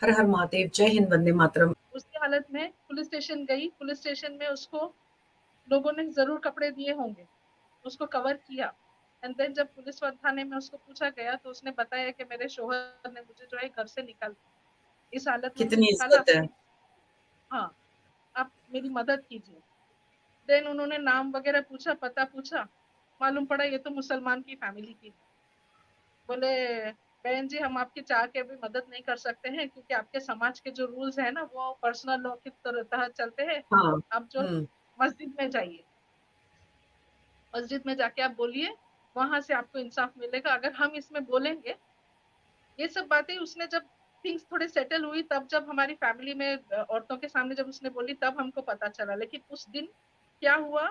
हर हर महादेव, जय हिंद, वंदे मातरम। उसकी हालत में पुलिस स्टेशन गई, पुलिस स्टेशन में उसको लोगों ने जरूर कपड़े दिए होंगे, उसको कवर किया। एंड देन जब पुलिस थाने में उसको पूछा गया तो उसने बताया कि मेरे शोहर ने मुझे जो है घर से निकाल, इस हालत में मुझे कितनी निकाला, इज्जत है। हाँ आप मेरी मदद कीजिए। देन उन्होंने नाम वगैरह पूछा, पता पूछा, मालूम पड़ा ये तो मुसलमान की फैमिली की। बोले बहन जी हम आपकी चाह के भी मदद नहीं कर सकते हैं क्योंकि आपके समाज के जो रूल्स है ना वो पर्सनल लॉ के तहत चलते हैं। हाँ। आप जो मस्जिद में जाइए, मस्जिद में जाके आप बोलिए, वहां से आपको इंसाफ मिलेगा। अगर हम इसमें बोलेंगे, ये सब बातें उसने जब थिंग्स थोड़े सेटल हुई तब, जब हमारी फैमिली में औरतों के सामने जब उसने बोली तब हमको पता चला। लेकिन उस दिन क्या हुआ,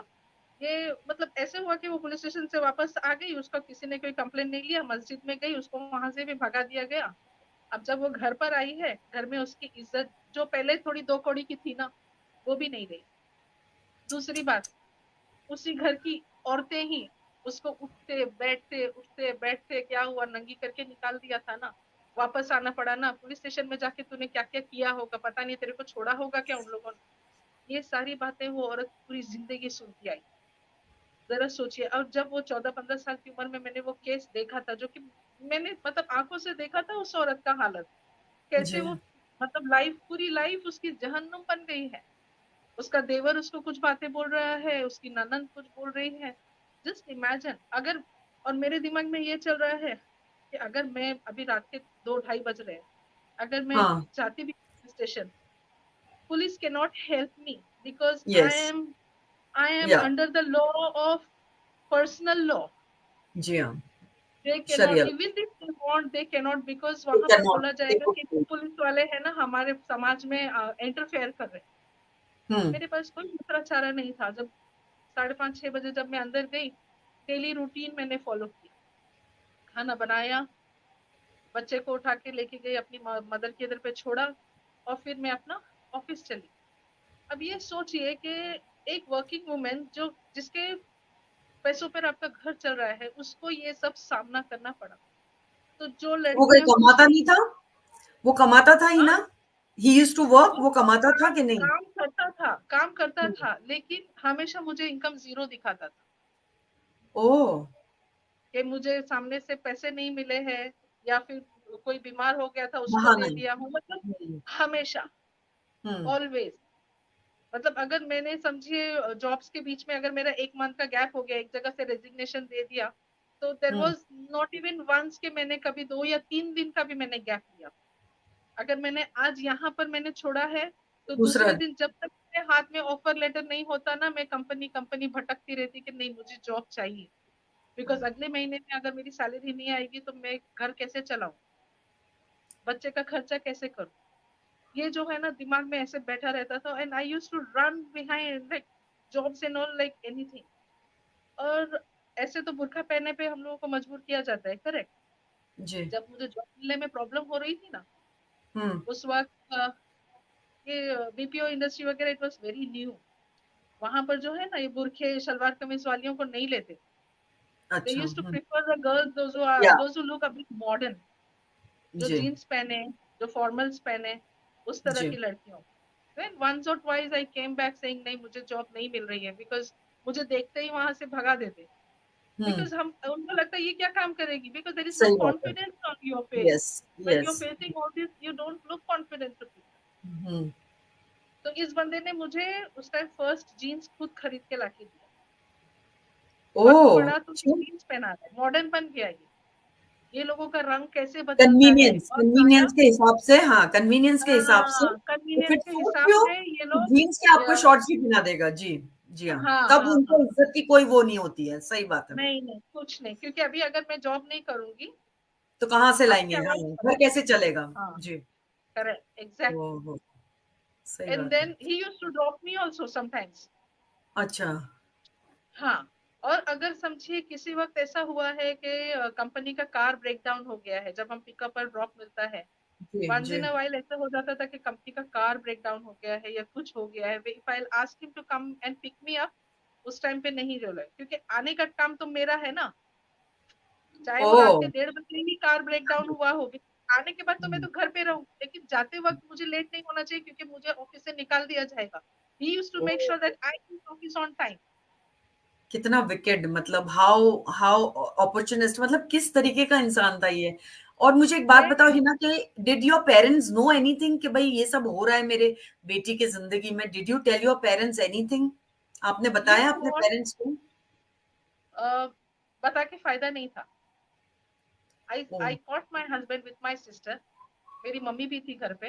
ये मतलब ऐसे हुआ कि वो पुलिस स्टेशन से वापस आ गई, उसका किसी ने कोई कंप्लेन नहीं लिया, मस्जिद में गई, उसको वहां से भी भगा दिया गया। अब जब वो घर पर आई है, घर में उसकी इज्जत जो पहले थोड़ी दो कौड़ी की थी ना, वो भी नहीं रही। दूसरी बात, उसी घर की औरतें ही उसको उठते बैठते क्या हुआ नंगी करके निकाल दिया था ना। वापस आना पड़ा ना, पुलिस स्टेशन में जाके तूने क्या क्या किया होगा, पता नहीं तेरे को छोड़ा होगा क्या उन लोगों ने। ये सारी बातें वो औरत पूरी जिंदगी सुनती आई। जरा सोचिए, और जब वो 14-15 साल की उम्र में मैंने वो केस देखा था, जो कि मैंने मतलब आंखों से देखा था उस औरत का हालत, कैसे जी। वो मतलब लाइफ, पूरी लाइफ उसकी जहन्नुम बन गई है। उसका देवर उसको कुछ बातें बोल रहा है, उसकी ननद कुछ बोल रही है। जस्ट इमेजिन अगर, और मेरे दिमाग में ये चल रहा है कि अगर मैं अभी रात के 2-2:30 बज रहे हैं, अगर मैं हाँ। जाती भी police station, police can not help me because yes. I am yeah. Under the law of personal law. जी हाँ। दे कैन नॉट, शरिया। Even if they want they can not, because वहां पर बोला जाएगा कि पुलिस वाले है ना हमारे समाज में इंटरफेयर कर रहे हैं। हम्म। मेरे पास कोई दूसरा चारा नहीं था। जब 5:30-6 बजे जब मैं अंदर गई, डेली रूटीन मैंने फॉलो की, खाना बनाया, बच्चे को उठा के लेके गई, अपनी मदर के इधर पे छोड़ा, और फिर मैं अपना ऑफिस चली। अब ये सोचिए कि एक वर्किंग वुमेन जो, जिसके पैसों पर आपका घर चल रहा है, उसको ये सब सामना करना पड़ा। तो जो वो कोई लड़कियां कमाता दूसरी, नहीं था? वो कमाता था ही हाँ ना? ही यूज्ड टू वर्क, वो वो कमाता था काम कि नहीं? काम करता था, काम करता हम्म। था, लेकिन हमेशा मुझे इनकम जीरो दिखाता था ओह। कि मुझे सामने से पैसे नहीं मिले हैं, या फिर कोई बीमार हो गया था उसको बहाना दे ही। दिया हूँ, मतलब हम्म। हमेशा, हम्म। ऑलवेज। मतलब अगर मैंने समझिए जॉब्स के बीच में अगर मेरा 1 मंथ का गैप हो गया, एक जगह से रेजिग्नेशन दे दिया, तो देर हम्म। वॉज नॉट इवन वंस के मैंने कभी 2 या 3 दिन का भी मैंने गैप लिया। अगर मैंने आज यहाँ पर मैंने छोड़ा है, तो दूसरा। दूसरे दिन जब तक मेरे हाथ में ऑफर लेटर नहीं होता ना, मैं कंपनी कंपनी भटकती रहती कि नहीं मुझे जॉब चाहिए। बिकॉज अगले महीने में अगर मेरी सैलरी नहीं आएगी तो मैं घर कैसे चलाऊं, बच्चे का खर्चा कैसे करूं। ये जो है ना दिमाग में ऐसे बैठा रहता था, and I used to run behind like jobs and all like anything. और ऐसे तो बुर्का पहनने पे हम लोगों को मजबूर किया जाता है, करेक्ट। जी। जब मुझे जॉब मिलने में प्रॉब्लम हो रही थी ना, हम्म। उस वक्त ये बीपीओ इंडस्ट्री वगैरह इट वाज वेरी न्यू। वहां पर जो है ना ये बुरखे शलवार कमीज वालियों को नहीं लेते। दे अच्छा। Used to prefer the girls yeah. Those who look a bit modern, जो जी। जीन्स पहने, जो फॉर्मल्स पहने, उस तरह जी। की लड़कियों। Then once or twice I came back saying नहीं मुझे जॉब नहीं मिल रही है, बिकॉज मुझे देखते ही वहां से भगा देते। हम्म। बिकॉज हम उनको लगता है ये क्या काम करेगी, बिकॉज देर इज नो सही बात है। Confidence on your face. Yes. when you're yes. facing all this you don't look confident to people। हम्म। तो इस बंदे ने मुझे उस टाइम फर्स्ट जीन्स खुद खरीद के लाके दिया। वक्त ओह। पड़ा तो जीन्स पहना है, मॉडर्न बन गया ये लोगों का रंग कैसे बदलता है। कन्वीनियंस, और साया, कन्वीनियंस के हिसाब से, हाँ, कन्वीनियंस के हिसाब से। हाँ इफ कन्वीनियंस इट के सूट्स हिसाब यू, से ये तो लोग, जीन्स के आपको शॉर्ट्स भी पहना देगा। जी। जी हाँ। हाँ तब हाँ उनको हाँ, इज्जत की कोई वो नहीं होती है। सही बात है। नहीं नहीं कुछ नहीं, क्योंकि अभी अगर मैं जॉब नहीं करूंगी तो कहाँ तो से हम लाएंगे? क्या हाँ, वाले घर करेंगे। कैसे चलेगा? हाँ जी। करेक्ट वो एग्जैक्टली। वो सही एंड बात है। Then he used to drop me also sometimes. अच्छा। हाँ, और अगर समझिए किसी वक्त ऐसा हुआ है कि कंपनी का कार ब्रेक डाउन हो गया है, जब हम पिकअप और ड्रॉप मिलता है, जी। Once ji. In a while ऐसा हो जाता था कि कंपनी का कार ब्रेक डाउन हो गया है या कुछ हो गया है, if I ask him to come and pick me up, उस टाइम पे नहीं बोला, क्योंकि आने का काम तो मेरा है ना। चाहे वो रात ओह। के 1:30 बजे ही कार ब्रेक डाउन हुआ हो, आने के बाद तो मैं हुँ। तो घर पे रहूँ, लेकिन जाते वक़्त मुझे लेट नहीं होना चाहिए क्योंकि मुझे ऑफ़िस से निकाल दिया जाएगा। He used to make oh! Sure that I reach office on time. कितना विकेड, मतलब हाउ हाउ अपॉर्चुनिस्ट, मतलब किस तरीके का इंसान था ये। और मुझे एक बात बताओ मैं हिना कि did your parents know anything कि भाई ये सब हो रहा है मेरे बेटी की जिंदगी में? Did you tell your parents anything? आपने यू बताया नो अपने व्हाट, पेरेंट्स को? बता के फ़ायदा नहीं था। I oh, I caught my husband with my sister. मेरी मम्मी भी थी घर पे।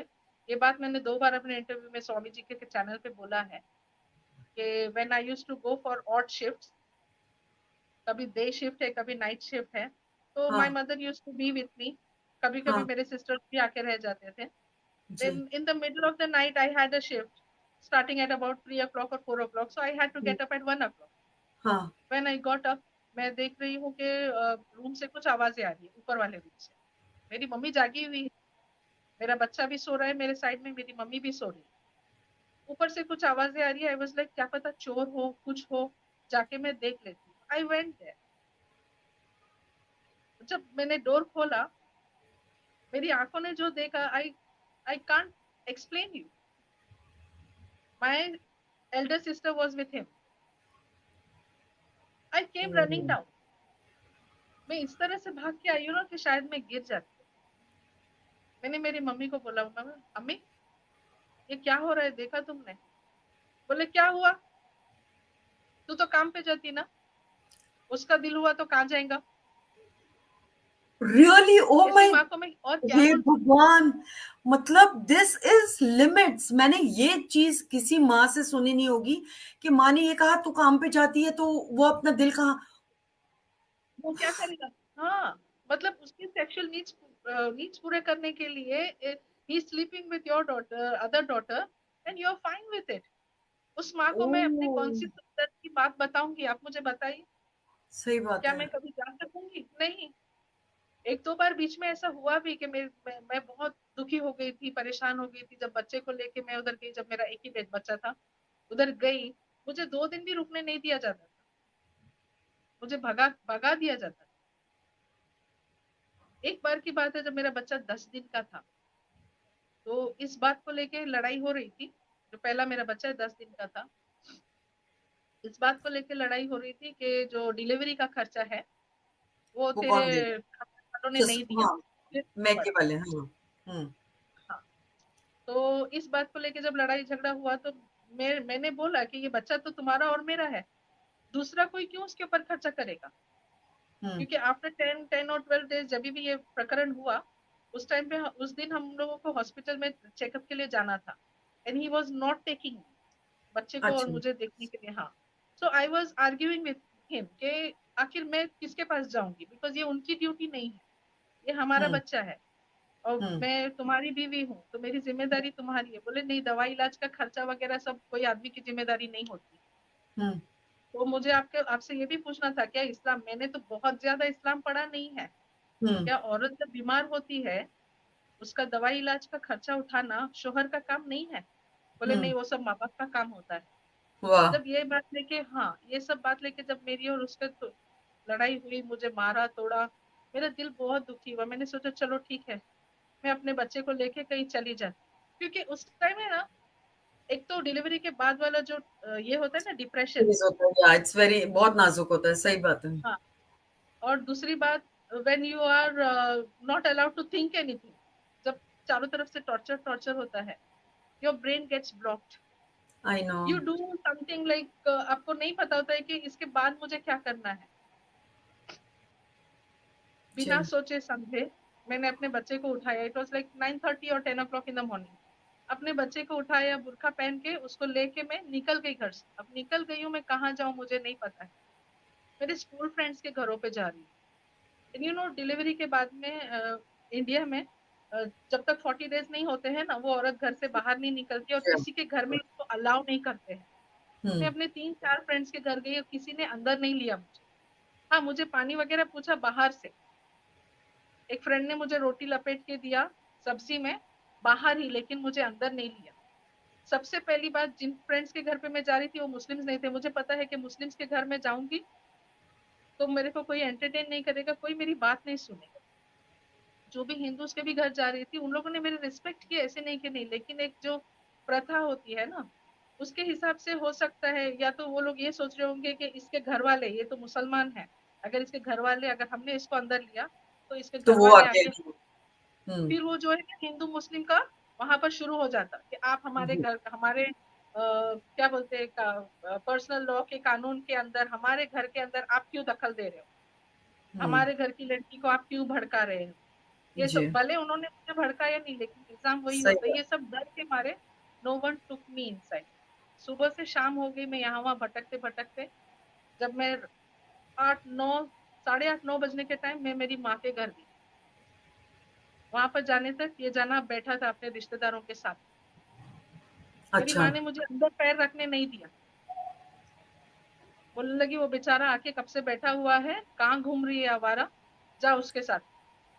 ये बात मैंने 2 बार अपने इंटरव्यू में स्वामी जी के चैनल पे बोला है कि when I used to go for odd shifts, कभी डे शिफ्ट है, कभी नाइट शिफ्ट है, तो माय हाँ, mother used to be with me. कभी-कभी हाँ, मेरे सिस्टर्स भी आके रह जाते थे। जी, Then in the middle of the night, I had a shift starting at about 3 o'clock or 4 o'clock. So I had to hmm, get up at 1 o'clock. हाँ, When I got up, मैं देख रही हूँ कि रूम से कुछ आवाजें आ रही है, ऊपर वाले रूम से। मेरी मम्मी जागी हुई है, मेरा बच्चा भी सो रहा है मेरे साइड में, मेरी मम्मी भी सो रही है। ऊपर से कुछ आवाजें आ रही है। आई वाज लाइक क्या पता चोर हो, कुछ हो, जाके मैं देख लेती हूँ। I went there. जब मैंने डोर खोला, मेरी आंखों ने जो देखा, I I can't explain you. My elder sister was with him. I came running oh! Down. मैं इस तरह से भाग के आई हूँ ना कि शायद मैं गिर जाती। मैंने मेरी मम्मी को बोला, मम्मी अम्मी ये क्या हो रहा है, देखा तुमने? बोले क्या हुआ, तू तो काम पे जाती ना, उसका दिल हुआ तो कहाँ जाएगा। रियली? ओह ऐसी माय, माँ को मैं और क्या हे बोल सकती हूँ। भगवान! मतलब दिस इज़ लिमिट्स। मैंने ये चीज़ किसी माँ से सुनी नहीं होगी कि माँ ने ये कहा तू काम पे जाती है तो वो अपना दिल कहाँ। वो क्या करेगा। हाँ, मतलब उसकी सेक्सुअल नीड्स पूरे करने के लिए ही sleeping with your daughter, other daughter, and you are fine with it. उस माँ को मैं अपनी ओह! कौन सी दर्द की बात बताऊंगी, आप मुझे बताइए। सही बात क्या है। मैं कभी जा सकूंगी? नहीं। एक दो बार बीच में ऐसा हुआ भी कि मैं बहुत दुखी हो गई थी, परेशान हो गई थी, जब बच्चे को लेके मैं उधर गई, जब मेरा एक ही बच्चा था, उधर गई। मुझे 2 दिन भी रुकने नहीं दिया जाता था, मुझे भगा भगा दिया जाता था। एक बार की बात है, जब मेरा बच्चा 10 दिन का था, तो इस बात को लेके लड़ाई हो रही थी। जो पहला मेरा बच्चा 10 दिन का था, इस बात को लेके लड़ाई हो रही थी कि जो डिलीवरी का खर्चा है वो वो तेरे कौन देगा? खाने वालों ने नहीं दिया। हाँ, फिर मैके वाले, हाँ। हुँ, हाँ, तो इस बात को लेके जब लड़ाई झगड़ा हुआ, तो मैंने बोला कि ये बच्चा तो तुम्हारा और मेरा है, दूसरा कोई क्यों उसके ऊपर खर्चा करेगा। हुँ, क्योंकि आफ्टर 10 और 12 डेज जब भी ये प्रकरण हुआ, उस टाइम पे उस दिन हम लोगों को हॉस्पिटल में चेकअप के लिए जाना था, and he was not taking बच्चे को और अच्छा। मुझे देखने के लिए। हाँ, so I was arguing with him कि आखिर मैं किसके पास जाऊंगी, बिकॉज ये उनकी ड्यूटी नहीं है, ये हमारा हुँ, बच्चा है, और हुँ, मैं तुम्हारी बीवी हूँ, तो मेरी जिम्मेदारी तुम्हारी है। बोले नहीं, दवाई इलाज का खर्चा वगैरह सब कोई आदमी की जिम्मेदारी नहीं होती। हुँ, तो मुझे आपके आपसे ये भी पूछना था, क्या इस्लाम, मैंने तो बहुत ज्यादा इस्लाम पढ़ा नहीं है, हुँ, क्या औरत जब बीमार होती है उसका दवाई इलाज का खर्चा उठाना शोहर का काम नहीं है? बोले हुँ। नहीं, वो सब माँ बाप का काम होता है। वाह! जब ये बात लेके, हाँ, ये सब बात लेके जब मेरी और उसके तो लड़ाई हुई, मुझे मारा तोड़ा, मेरा दिल बहुत दुखी हुआ। मैंने सोचा चलो ठीक है, मैं अपने बच्चे को लेके कहीं चली जाती, क्योंकि उस टाइम में ना, एक तो डिलीवरी के बाद वाला जो ये होता है ना, डिप्रेशन। सीरियस होता है, या इट्स वेरी, बहुत नाज़ुक होता है, सही बात है। हाँ, और दूसरी बात, when you are not allowed to think anything, जब चारों तरफ से टॉर्चर टॉर्चर होता है, your brain gets blocked. I know. You do something like, आपको नहीं पता होता है कि इसके बाद मुझे क्या करना है। बिना जी, सोचे समझे मैंने अपने बच्चे को उठाया। इट वाज लाइक 9:30 और 10 o'clock इन द मॉर्निंग। अपने बच्चे को उठाया, बुर्का पहन के उसको लेके मैं निकल गई घर से। अब निकल गई हूँ, मैं कहाँ जाऊँ मुझे नहीं पता है। मेरे स्कूल फ्रेंड्स के घरों पे जा रही हूँ। यू नो, डिलीवरी के बाद में इंडिया में जब तक 40 डेज नहीं होते हैं ना, वो औरत घर से बाहर नहीं निकलती, और जी। किसी के घर में उसको अलाउ नहीं करते हैं। मैं हुँ, अपने 3-4 फ्रेंड्स के घर गई और किसी ने अंदर नहीं लिया मुझे। हाँ, मुझे पानी वगैरह पूछा बाहर से। एक फ्रेंड ने मुझे रोटी लपेट के दिया सब्जी में, बाहर ही, लेकिन मुझे अंदर नहीं लिया। सबसे पहली बात, जिन फ्रेंड्स के घर पे मैं जा रही थी वो मुस्लिम्स नहीं थे। मुझे पता है कि मुस्लिम्स के घर में जाऊंगी तो मेरे को कोई एंटरटेन नहीं करेगा, कोई मेरी बात नहीं सुनेगा। जो भी हिंदूज के भी घर जा रही थी, उन लोगों ने मेरी रिस्पेक्ट की, ऐसे नहीं कि नहीं, लेकिन एक जो प्रथा होती है ना, उसके हिसाब से हो सकता है, या तो वो लोग ये सोच रहे होंगे कि इसके घर वाले, ये तो मुसलमान है, अगर इसके घर वाले, अगर हमने इसको अंदर लिया तो इसके तो घर वो वाले आके, अकेली। हम्म। फिर वो जो है हिंदू मुस्लिम का वहां पर शुरू हो जाता कि आप हमारे जी। घर, हमारे क्या बोलते हैं, पर्सनल लॉ के कानून के अंदर, हमारे घर के अंदर आप क्यों दखल दे रहे हो, हम्म। हमारे घर की लड़की को आप क्यों भड़का रहे हो। ये जी। सब भले उन्होंने मुझे भड़काया नहीं, लेकिन इल्जाम वही सही होता है, बात। ये सब डर के मारे नो वन टुक मी इनसाइड। सुबह से शाम हो गई, मैं यहाँ वहां भटकते भटकते, जब मैं 8-9, 8:30-9 बजने के टाइम मैं मेरी माँ के घर गई। वहां पर जाने तक ये जाना बैठा था अपने रिश्तेदारों के साथ। मेरी अच्छा। माँ ने मुझे अंदर पैर रखने नहीं दिया, बोलने लगी वो बेचारा आके कब से बैठा हुआ है, कहाँ घूम रही है आवारा, जा उसके साथ,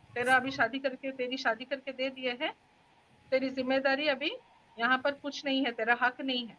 तेरा अभी शादी करके, तेरी शादी करके दे दिए है, तेरी जिम्मेदारी अभी यहाँ पर कुछ नहीं है, तेरा हक नहीं है।